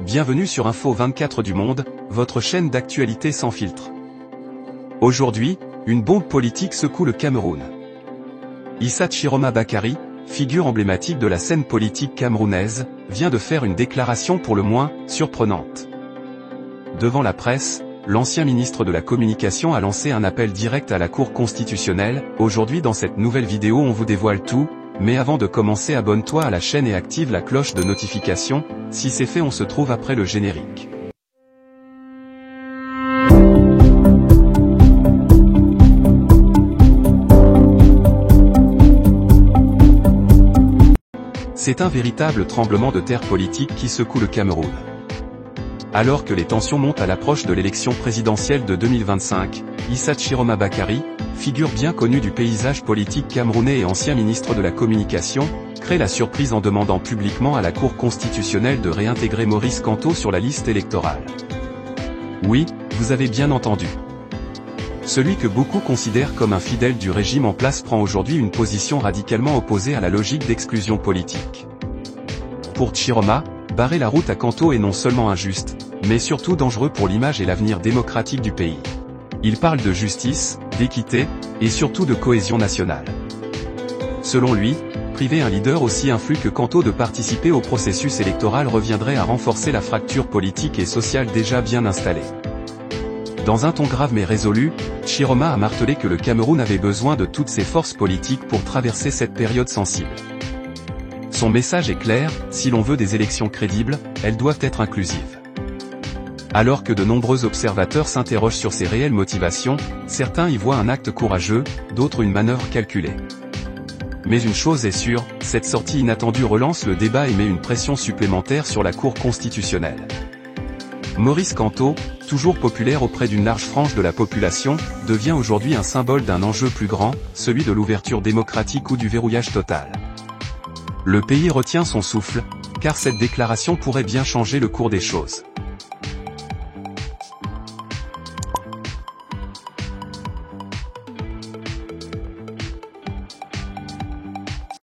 bienvenue sur Info 24 du Monde, votre chaîne d'actualité sans filtre. Aujourd'hui, une bombe politique secoue le Cameroun. Issa Chiroma Bakary, figure emblématique de la scène politique camerounaise, vient de faire une déclaration pour le moins surprenante. Devant la presse, l'ancien ministre de la Communication a lancé un appel direct à la Cour constitutionnelle. Aujourd'hui dans cette nouvelle vidéo on vous dévoile tout, mais avant de commencer abonne-toi à la chaîne et active la cloche de notification. Si c'est fait on se trouve après le générique. C'est un véritable tremblement de terre politique qui secoue le Cameroun. Alors que les tensions montent à l'approche de l'élection présidentielle de 2025, Issa Chiroma Bakary, figure bien connue du paysage politique camerounais et ancien ministre de la Communication, crée la surprise en demandant publiquement à la Cour constitutionnelle de réintégrer Maurice Kamto sur la liste électorale. Oui, vous avez bien entendu. Celui que beaucoup considèrent comme un fidèle du régime en place prend aujourd'hui une position radicalement opposée à la logique d'exclusion politique. Pour Chiroma, barrer la route à Kamto est non seulement injuste, mais surtout dangereux pour l'image et l'avenir démocratique du pays. Il parle de justice, d'équité, et surtout de cohésion nationale. Selon lui, priver un leader aussi influent que Kamto de participer au processus électoral reviendrait à renforcer la fracture politique et sociale déjà bien installée. Dans un ton grave mais résolu, Chiroma a martelé que le Cameroun avait besoin de toutes ses forces politiques pour traverser cette période sensible. Son message est clair, si l'on veut des élections crédibles, elles doivent être inclusives. Alors que de nombreux observateurs s'interrogent sur ses réelles motivations, certains y voient un acte courageux, d'autres une manœuvre calculée. Mais une chose est sûre, cette sortie inattendue relance le débat et met une pression supplémentaire sur la Cour constitutionnelle. Maurice Kamto, toujours populaire auprès d'une large frange de la population, devient aujourd'hui un symbole d'un enjeu plus grand, celui de l'ouverture démocratique ou du verrouillage total. Le pays retient son souffle, car cette déclaration pourrait bien changer le cours des choses.